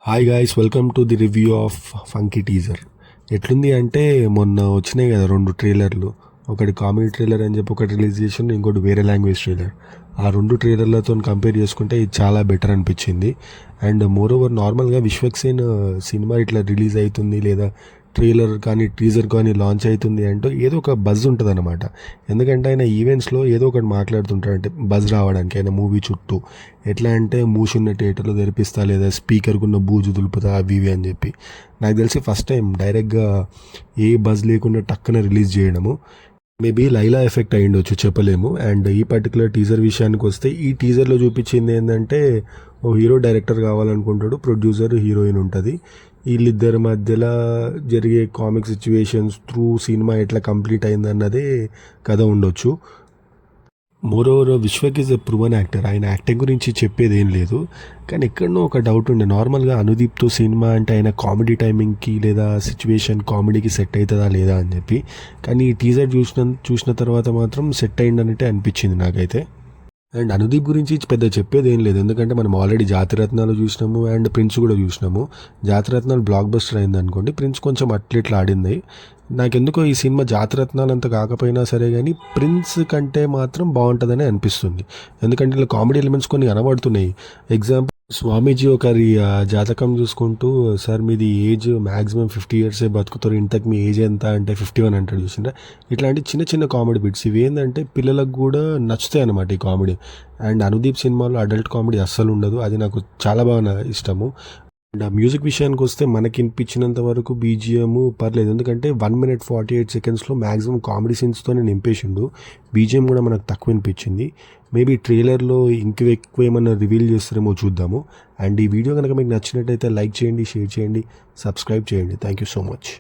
Hi guys, welcome to the review of funky teaser. ఎట్లుంది అంటే మొన్న వచ్చినాయి కదా 2 ట్రైలర్లు. ఒకటి కామెడీ ట్రైలర్ అని చెప్పి ఒకటి రిలీజ్ చేసిండు, ఇంకోటి వేరే లాంగ్వేజ్ ట్రైలర్. ఆ 2 ట్రైలర్లతో కంపేర్ చేసుకుంటే ఇది చాలా బెటర్ అనిపించింది. అండ్ మోర్ ఓవర్ నార్మల్గా విశ్వక్సేన్ సినిమా ఇట్లా రిలీజ్ అవుతుంది లేదా ట్రైలర్ కానీ టీజర్ కానీ లాంచ్ అవుతుంది అంటూ ఏదో ఒక బజ్ ఉంటుంది అనమాట. ఎందుకంటే ఆయన ఈవెంట్స్లో ఏదో ఒకటి మాట్లాడుతుంటాడు, అంటే బజ్ రావడానికి ఆయన మూవీ చుట్టూ. ఎట్లా అంటే మూసున్న థియేటర్లో తెరిపిస్తా లేదా స్పీకర్కున్న బూజు దులుపుతా అవి ఇవి అని చెప్పి. నాకు తెలిసి ఫస్ట్ టైం డైరెక్ట్గా ఏ బజ్ లేకుండా టక్కున రిలీజ్ చేయడము. మేబీ లైలా ఎఫెక్ట్ అయ్యిండొచ్చు, చెప్పలేము. అండ్ ఈ పర్టికులర్ టీజర్ విషయానికి వస్తే ఈ టీజర్లో చూపించింది ఏంటంటే ఓ హీరో డైరెక్టర్ కావాలనుకుంటాడు, ప్రొడ్యూసర్ హీరోయిన్ ఉంటుంది. వీళ్ళిద్దరి మధ్యలో జరిగే కామిక్ సిచ్యువేషన్స్ త్రూ సినిమా ఎట్లా కంప్లీట్ అయిందన్నదే కథ ఉండొచ్చు. Moreover Vishwak is a proven actor. ఆయన యాక్టింగ్ గురించి చెప్పేది ఏం లేదు. కానీ ఎక్కడనో ఒక డౌట్ ఉండే, నార్మల్గా అనుదీప్తో సినిమా అంటే ఆయన కామెడీ టైమింగ్కి లేదా సిచ్యువేషన్ కామెడీకి సెట్ అవుతుందా లేదా అని చెప్పి. కానీ ఈ టీజర్ చూసిన తర్వాత మాత్రం సెట్ అయిందన్నట్టే అనిపించింది నాకైతే. అండ్ అనుదీప్ గురించి పెద్ద చెప్పేది ఏం లేదు, ఎందుకంటే మనం ఆల్రెడీ జాతిరత్నాలు చూసినాము అండ్ ప్రిన్స్ కూడా చూసినాము. జాతిరత్నాలు బ్లాక్ బస్టర్ అయింది అనుకోండి, ప్రిన్స్ కొంచెం అట్లా ఆడింది. నాకెందుకో ఈ సినిమా జాతిరత్నాలు అంత కాకపోయినా సరే కానీ ప్రిన్స్ కంటే మాత్రం బాగుంటుందని అనిపిస్తుంది. ఎందుకంటే ఇలా కామెడీ ఎలిమెంట్స్ కొన్ని కనబడుతున్నాయి. ఎగ్జాంపుల్ స్వామీజీ ఒకరి జాతకం చూసుకుంటూ, సార్ మీది ఏజ్ మ్యాక్సిమం 50 years బతుకుతారు, ఇంతకు మీ ఏజ్ ఎంత అంటే 51 అంటాడు. చూసిందా ఇట్లాంటి చిన్న చిన్న కామెడీ బిట్స్. ఇవి ఏంటంటే పిల్లలకు కూడా నచ్చుతాయి అన్నమాట ఈ కామెడీ. అండ్ అనుదీప్ సినిమాలో అడల్ట్ కామెడీ అస్సలు ఉండదు, అది నాకు చాలా బాగా ఇష్టము. అండ్ ఆ మ్యూజిక్ విషయానికి వస్తే మనకి వినిపించినంత వరకు బీజిఎం పర్లేదు, ఎందుకంటే 1 minute 48 secondsలో మ్యాక్సిమం కామెడీ సీన్స్తోనే నింపేసిండు. బీజిఎం కూడా మనకు తక్కువ వినిపించింది. మేబీ ట్రైలర్లో ఎక్కువ ఏమన్నా రివీల్ చేస్తారేమో చూద్దాము. అండ్ ఈ వీడియో కనుక మీకు నచ్చినట్టయితే లైక్ చేయండి, షేర్ చేయండి, సబ్స్క్రైబ్ చేయండి. Thank you so much.